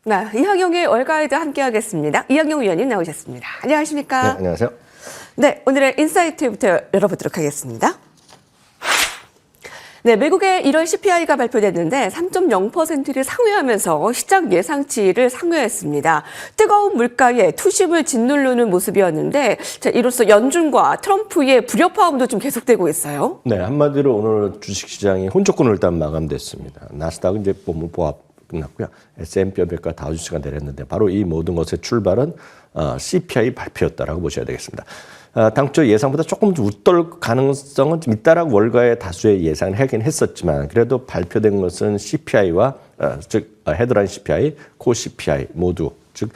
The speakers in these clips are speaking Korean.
네, 이학용의 월가이드 함께하겠습니다. 이학용 위원님 나오셨습니다. 안녕하십니까? 네, 안녕하세요. 네, 오늘의 인사이트부터 열어보도록 하겠습니다. 네, 미국의 1월 CPI가 발표됐는데 3.0%를 상회하면서 시장 예상치를 상회했습니다. 뜨거운 물가에 투심을 짓누르는 모습이었는데 이로써 연준과 트럼프의 불협화음도 좀 계속되고 있어요. 네, 한마디로 오늘 주식시장이 혼조권으로 일단 마감됐습니다. 나스닥은 이제 보합 끝났고요. S&P 500과 다우지수가 내렸는데 바로 이 모든 것의 출발은 CPI 발표였다라고 보셔야 되겠습니다. 당초 예상보다 조금 웃돌 가능성은 좀 있다라고 월가의 다수의 예상을 하긴 했었지만 그래도 발표된 것은 CPI와 즉 헤드라인 CPI, 코 CPI 모두 즉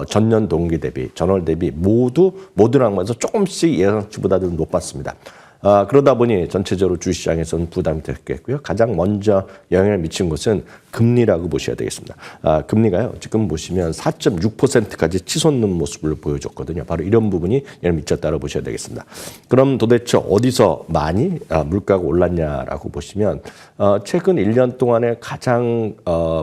전년 동기 대비, 전월 대비 모두랑 하면서 조금씩 예상치보다도 높았습니다. 그러다 보니 전체적으로 주식시장에서는 부담이 됐겠고요. 가장 먼저 영향을 미친 것은 금리라고 보셔야 되겠습니다. 금리가요, 지금 보시면 4.6%까지 치솟는 모습을 보여줬거든요. 바로 이런 부분이 영향을 미쳤다고 보셔야 되겠습니다. 그럼 도대체 어디서 많이 물가가 올랐냐라고 보시면 최근 1년 동안에 가장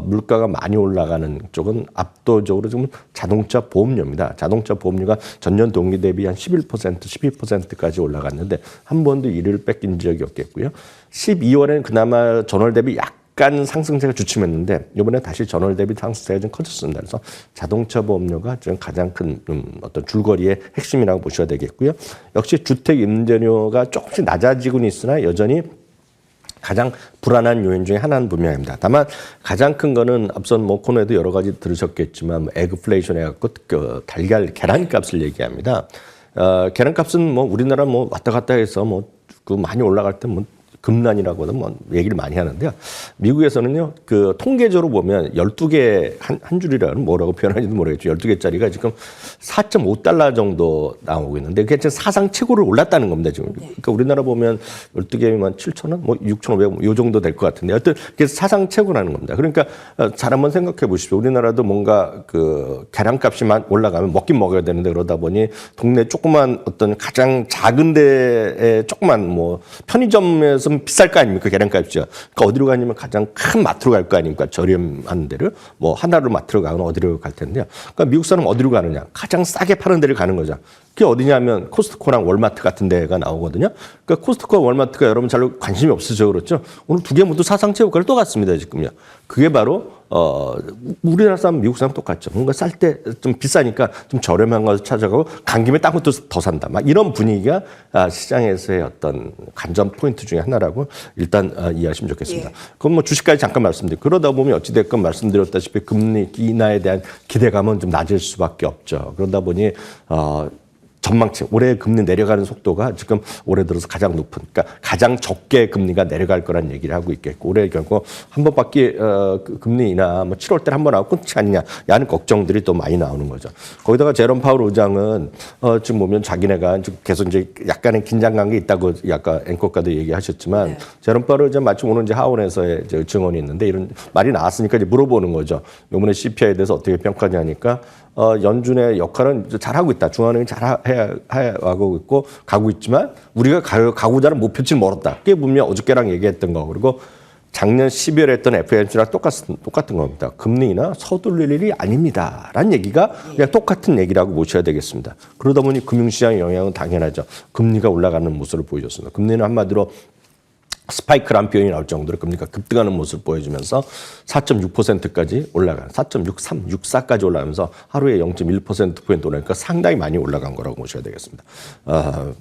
물가가 많이 올라가는 쪽은 압도적으로 지금 자동차 보험료입니다. 자동차 보험료가 전년 동기 대비 한 11%, 12%까지 올라갔는데 한 번도 이를 뺏긴 적이 없겠고요. 12월에는 그나마 전월 대비 약간 상승세가 주춤했는데 이번에 다시 전월 대비 상승세가 좀 커졌습니다. 그래서 자동차 보험료가 지금 가장 큰 어떤 줄거리의 핵심이라고 보셔야 되겠고요. 역시 주택 임대료가 조금씩 낮아지고는 있으나 여전히 가장 불안한 요인 중에 하나는 분명합니다. 다만 가장 큰 거는 앞선 코너에도 여러 가지 들으셨겠지만 에그플레이션 해갖고 계란값을 얘기합니다. 계란값은 우리나라 왔다 갔다 해서 많이 올라갈 때 급란이라고는 얘기를 많이 하는데요. 미국에서는요, 통계적으로 보면 12개, 한 줄이라는 뭐라고 표현하는지도 모르겠죠. 12개짜리가 지금 4.5달러 정도 나오고 있는데, 그게 지금 사상 최고를 올랐다는 겁니다, 지금. 그러니까 우리나라 보면 12개면 7,000원, 6,500원, 요 정도 될 것 같은데, 하여튼, 그게 사상 최고라는 겁니다. 그러니까 잘 한번 생각해 보십시오. 우리나라도 뭔가 계란값이만 올라가면 먹긴 먹어야 되는데, 그러다 보니 동네 조그만 어떤 가장 작은 데에 조그만 편의점에서 비쌀 거 아닙니까? 계란값이죠. 그러니까 어디로 가냐면 가장 큰 마트로 갈 거 아닙니까? 저렴한 데를 하나로 마트로 가거나 어디로 갈 텐데요. 그러니까 미국 사람 어디로 가느냐? 가장 싸게 파는 데를 가는 거죠. 그게 어디냐면 코스트코랑 월마트 같은 데가 나오거든요. 그러니까 코스트코와 월마트가 여러분 잘 관심이 없으셔 그렇죠? 오늘 두 개 모두 사상 최고가를 또 갔습니다, 지금요. 그게 바로 우리나라 사람, 미국 사람 똑같죠. 뭔가 쌀 때 좀 비싸니까 좀 저렴한 거 찾아가고 간 김에 딴 것도 더 산다. 막 이런 분위기가 시장에서의 어떤 관전 포인트 중에 하나라고 일단 이해하시면 좋겠습니다. 그럼 주식까지 잠깐 말씀드리고 그러다 보면 어찌됐건 말씀드렸다시피 금리 인하에 대한 기대감은 좀 낮을 수밖에 없죠. 그러다 보니 전망치, 올해 금리 내려가는 속도가 지금 올해 들어서 가장 높은, 그러니까 가장 적게 금리가 내려갈 거란 얘기를 하고 있겠고, 올해 결국 한 번밖에 금리 인하 7월 때 한 번 하고 끝이 아니냐, 야는 걱정들이 또 많이 나오는 거죠. 거기다가 제롬 파월 의장은 지금 보면 자기네가 계속 이제 약간의 긴장감이 있다고 아까 앵커가도 얘기하셨지만, 제롬 파월 의장 마침 오늘 이제 하원에서의 증언이 있는데 이런 말이 나왔으니까 이제 물어보는 거죠. 이번에 CPI에 대해서 어떻게 평가하냐니까. 연준의 역할은 잘하고 있다. 중앙은행이 잘하고 있고 가고 있지만 우리가 가고자는 목표치는 멀었다. 그게 분명 어저께랑 얘기했던 거. 그리고 작년 12월에 했던 FOMC랑 똑같은 겁니다. 금리 인하 서둘릴 일이 아닙니다. 라는 얘기가 그냥 똑같은 얘기라고 보셔야 되겠습니다. 그러다 보니 금융시장의 영향은 당연하죠. 금리가 올라가는 모습을 보여줬습니다. 금리는 한마디로 스파이크란 표현이 나올 정도로 금리가 급등하는 모습을 보여주면서 4.6%까지 올라간 4.63, 64까지 올라가면서 하루에 0.1%포인트 오르니까 상당히 많이 올라간 거라고 보셔야 되겠습니다.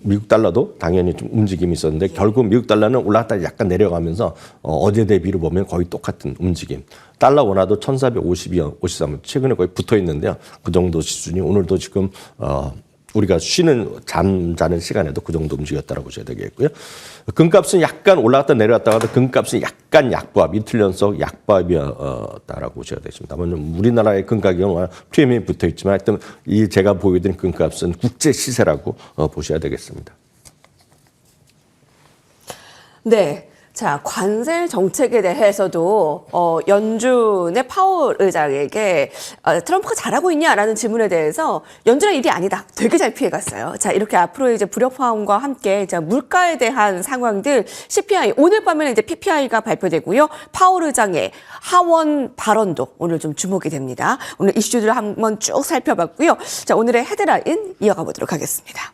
미국 달러도 당연히 좀 움직임이 있었는데 결국 미국 달러는 올라갔다 약간 내려가면서 어제 대비로 보면 거의 똑같은 움직임. 달러 원화도 1,452원, 53원 최근에 거의 붙어 있는데요. 그 정도 수준이 오늘도 지금 우리가 잠자는 시간에도 그 정도 움직였다고 보셔야 되겠고요. 금값은 약간 올라갔다 내려갔다가 금값은 약간 약보합, 이틀 연속 약보합이었다라고 보셔야 되겠습니다. 우리나라의 금가격은 프리미엄이 붙어 있지만 하여튼 제가 보여드린 금값은 국제 시세라고 보셔야 되겠습니다. 네. 자, 관세 정책에 대해서도 연준의 파월 의장에게 트럼프가 잘하고 있냐라는 질문에 대해서 연준의 일이 아니다. 되게 잘 피해갔어요. 자, 이렇게 앞으로 이제 불협화음과 함께 자, 물가에 대한 상황들 CPI 오늘 밤에는 이제 PPI가 발표되고요. 파월 의장의 하원 발언도 오늘 좀 주목이 됩니다. 오늘 이슈들을 한번 쭉 살펴봤고요. 자, 오늘의 헤드라인 이어가 보도록 하겠습니다.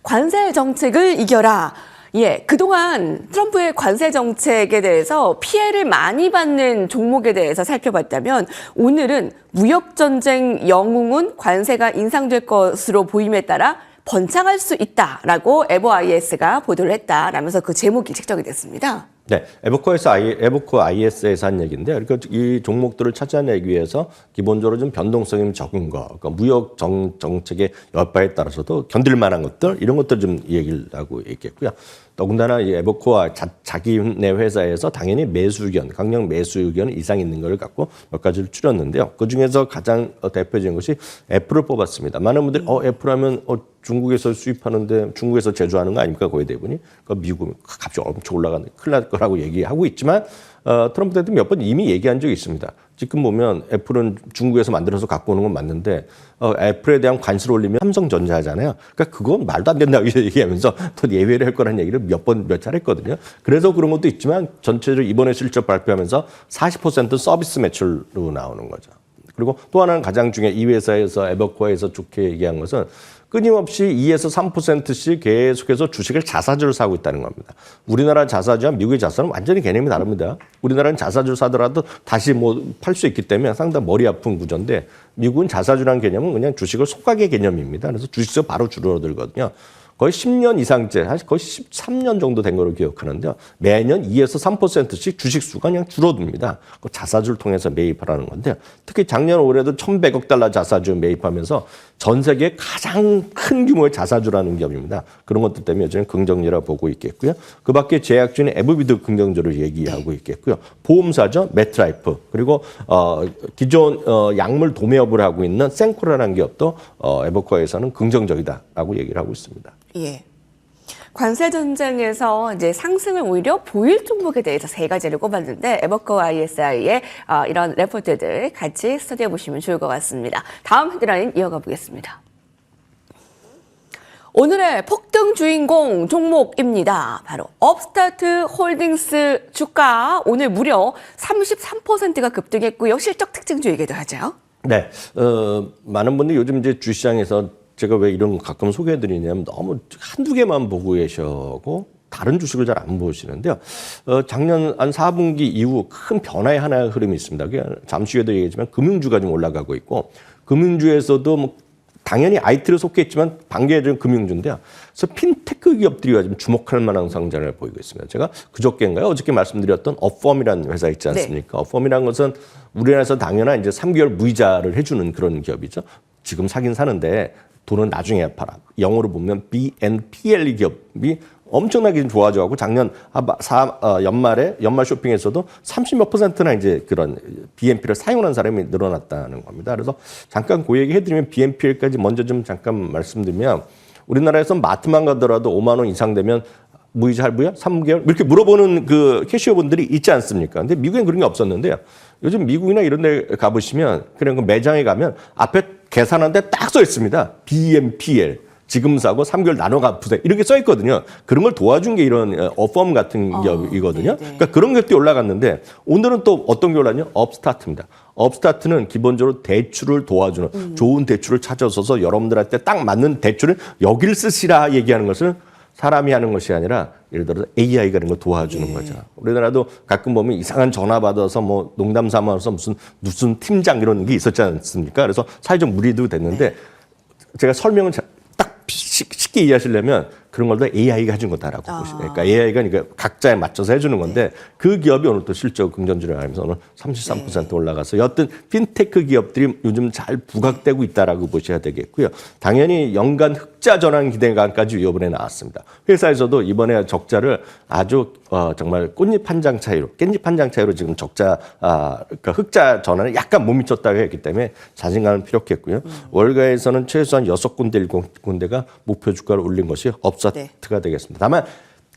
관세 정책을 이겨라. 예, 그동안 트럼프의 관세 정책에 대해서 피해를 많이 받는 종목에 대해서 살펴봤다면 오늘은 무역전쟁 영웅은 관세가 인상될 것으로 보임에 따라 번창할 수 있다라고 에버IS가 보도를 했다라면서 그 제목이 책정이 됐습니다. 네, 에버코 IS에서 한 얘기인데요. 그러니까 이 종목들을 찾아내기 위해서 기본적으로 좀 변동성이 적은 거, 그러니까 무역 정책의 여파에 따라서도 견딜 만한 것들 이런 것들 좀 얘기를 하고 있겠고요. 더군다나 이 에버코와 자기네 회사에서 당연히 매수 의견, 강력 매수 의견 이상 있는 걸 갖고 몇 가지를 추렸는데요. 그 중에서 가장 대표적인 것이 애플을 뽑았습니다. 많은 분들이 애플하면 중국에서 수입하는데 중국에서 제조하는 거 아닙니까? 거의 대부분이. 그러니까 미국 값이 엄청 올라가는 큰일 날 거라고 얘기하고 있지만 트럼프 대통령이 몇 번 이미 얘기한 적이 있습니다. 지금 보면 애플은 중국에서 만들어서 갖고 오는 건 맞는데 애플에 대한 관세를 올리면 삼성전자잖아요. 그러니까 그건 말도 안 된다고 얘기하면서 또 예외를 할 거라는 얘기를 몇 차례 했거든요. 그래서 그런 것도 있지만 전체적으로 이번에 실적 발표하면서 40% 서비스 매출로 나오는 거죠. 그리고 또 하나는 가장 중요한 이 회사에서 에버코어에서 좋게 얘기한 것은 끊임없이 2에서 3%씩 계속해서 주식을 자사주를 사고 있다는 겁니다. 우리나라 자사주와 미국의 자사는 완전히 개념이 다릅니다. 우리나라는 자사주를 사더라도 다시 팔 수 있기 때문에 상당히 머리 아픈 구조인데 미국은 자사주라는 개념은 그냥 주식을 속가게 개념입니다. 그래서 주식도 바로 줄어들거든요. 거의 10년 이상째, 사실 거의 13년 정도 된 걸로 기억하는데요. 매년 2에서 3%씩 주식수가 그냥 줄어듭니다. 그 자사주를 통해서 매입하라는 건데요. 특히 작년 올해도 1,100억 달러 자사주 매입하면서 전 세계 가장 큰 규모의 자사주라는 기업입니다. 그런 것들 때문에 저는 긍정적이라 보고 있겠고요. 그 밖에 제약주는 에브비도 긍정적으로 얘기하고 있겠고요. 보험사죠. 메트라이프. 그리고 기존 약물 도매업을 하고 있는 생코라라는 기업도 에버코어에서는 긍정적이다라고 얘기를 하고 있습니다. 예. 관세 전쟁에서 이제 상승을 오히려 보일 종목에 대해서 세 가지를 꼽았는데 에버코 ISI의 이런 레포트들 같이 스터디해 보시면 좋을 것 같습니다. 다음 헤드라인 이어가 보겠습니다. 오늘의 폭등 주인공 종목입니다. 바로 업스타트 홀딩스 주가 오늘 무려 33%가 급등했고요. 실적 특징주이기도 하죠. 네, 많은 분들이 요즘 이제 주시장에서 제가 왜 이런 거 가끔 소개해드리냐면 너무 한두 개만 보고 계셔고 다른 주식을 잘 안 보시는데요. 작년 한 4분기 이후 큰 변화의 하나의 흐름이 있습니다. 잠시 후에도 얘기했지만 금융주가 좀 올라가고 있고 금융주에서도 당연히 IT를 속해 있지만 반개적인 금융주인데요. 그래서 핀테크 기업들이 좀 주목할 만한 성장을 보이고 있습니다. 제가 그저께인가요? 어저께 말씀드렸던 업펌이라는 회사 있지 않습니까? 네. 업펌이라는 것은 우리나라에서 당연한 이제 3개월 무이자를 해주는 그런 기업이죠. 지금 사긴 사는데 돈은 나중에 팔아. 영어로 보면 BNPL 기업이 엄청나게 좋아져가지고 작년 연말 쇼핑에서도 30몇 %나 이제 그런 BNPL을 사용하는 사람이 늘어났다는 겁니다. 그래서 잠깐 그 얘기 해드리면 BNPL까지 먼저 좀 잠깐 말씀드리면 우리나라에서 마트만 가더라도 5만 원 이상 되면 무이자 할부야? 3개월? 이렇게 물어보는 그 캐시어분들이 있지 않습니까? 근데 미국엔 그런 게 없었는데요. 요즘 미국이나 이런 데 가보시면 그냥 그 매장에 가면 앞에 계산하는데 딱 써 있습니다. BNPL. 지금 사고 3개월 나눠 갚으세요. 이렇게 써 있거든요. 그런 걸 도와준 게 이런 어펌 같은 기업이거든요. 그러니까 그런 것들이 올라갔는데 오늘은 또 어떤 게 올랐냐? 업스타트입니다. 업스타트는 기본적으로 대출을 도와주는 좋은 대출을 찾아서서 여러분들한테 딱 맞는 대출을 여길 쓰시라 얘기하는 것을 사람이 하는 것이 아니라 예를 들어서 AI가 이런 걸 도와주는 거죠. 우리나라도 가끔 보면 이상한 전화 받아서 뭐 농담 삼아서 무슨 팀장 이런 게 있었지 않습니까? 그래서 사회적 무리도 됐는데 제가 설명을 딱 쉽게 이해하시려면 그런 걸 다 AI가 해준 거다라고 보시면 그러니까 AI가 그러니까 각자에 맞춰서 해주는 건데 그 기업이 오늘 또 실적 긍정주를 하면서 오늘 33% 올라가서 여튼 핀테크 기업들이 요즘 잘 부각되고 있다라고 보셔야 되겠고요. 당연히 연간 흑자 전환 기대감까지 이번에 나왔습니다. 회사에서도 이번에 적자를 아주 정말 깻잎 한 장 차이로 지금 적자 그러니까 흑자 전환을 약간 못 미쳤다고 했기 때문에 자신감은 필요했고요. 월가에서는 최소한 6군데 7군데가 목표 주가를 올린 것이 업사트가 되겠습니다. 다만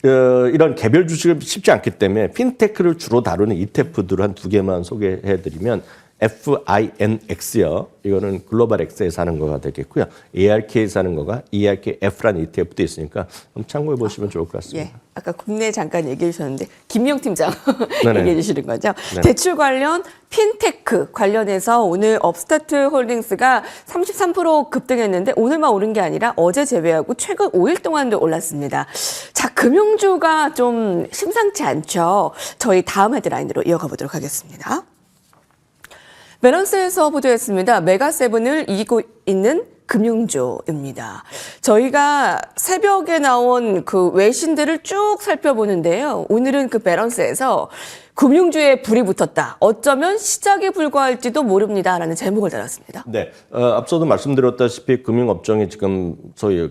이런 개별 주식을 쉽지 않기 때문에 핀테크를 주로 다루는 ETF들을 한 두 개만 소개해드리면 FINX요. 이거는 글로벌 X에서 하는 거가 되겠고요. ARK에서 하는 거가 ERKF라는 ETF도 있으니까 한번 참고해 보시면 좋을 것 같습니다. 예, 아까 국내 잠깐 얘기해 주셨는데 김용 팀장 네네. 얘기해 주시는 거죠. 네. 대출 관련 핀테크 관련해서 오늘 업스타트 홀딩스가 33% 급등했는데 오늘만 오른 게 아니라 어제 제외하고 최근 5일 동안도 올랐습니다. 자, 금융주가 좀 심상치 않죠. 저희 다음 헤드라인으로 이어가 보도록 하겠습니다. 매런스에서 보도했습니다. 메가세븐을 이기고 있는 금융주입니다. 저희가 새벽에 나온 그 외신들을 쭉 살펴보는데요. 오늘은 그 매런스에서 금융주에 불이 붙었다. 어쩌면 시작에 불과할지도 모릅니다라는 제목을 달았습니다. 네, 앞서도 말씀드렸다시피 금융업종이 지금 소위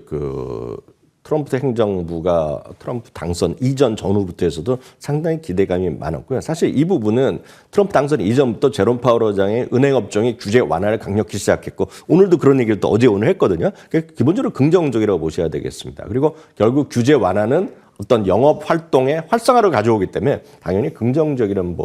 트럼프 행정부가 트럼프 당선 이전 전후부터 해서도 상당히 기대감이 많았고요. 사실 이 부분은 트럼프 당선 이전부터 제롬 파월 의장의 은행업종이 규제 완화를 강력히 시작했고 오늘도 그런 얘기를 또 어제 오늘 했거든요. 기본적으로 긍정적이라고 보셔야 되겠습니다. 그리고 결국 규제 완화는 어떤 영업 활동의 활성화를 가져오기 때문에 당연히 긍정적이라는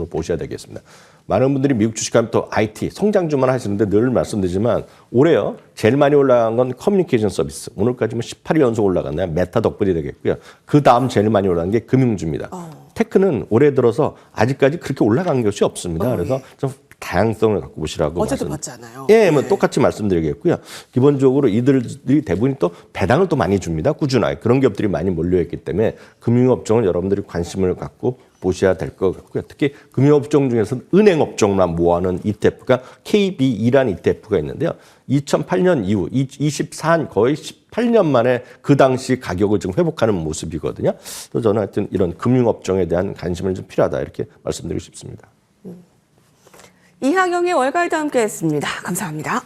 보셔야 되겠습니다. 많은 분들이 미국 주식하면 또 IT, 성장주만 하시는데 늘 말씀드리지만 올해요. 제일 많이 올라간 건 커뮤니케이션 서비스. 오늘까지 18일 연속 올라갔나요? 메타 덕분이 되겠고요. 그 다음 제일 많이 올라간 게 금융주입니다. 테크는 올해 들어서 아직까지 그렇게 올라간 것이 없습니다. 그래서 좀 다양성을 갖고 보시라고. 어제도 봤잖아요. 예, 뭐 똑같이 말씀드리겠고요. 기본적으로 이들이 대부분이 또 배당을 또 많이 줍니다. 꾸준하게. 그런 기업들이 많이 몰려있기 때문에 금융업종은 여러분들이 관심을 갖고 보셔야 될 것 같고요. 특히 금융업종 중에서는 은행업종만 모아놓은 ETF가 KBE라는 ETF가 있는데요. 2008년 이후 24년 거의 18년 만에 그 당시 가격을 지금 회복하는 모습이거든요. 그래서 저는 하여튼 이런 금융업종에 대한 관심을 좀 필요하다 이렇게 말씀드리고 싶습니다. 이하경의 월가이드 함께했습니다. 감사합니다.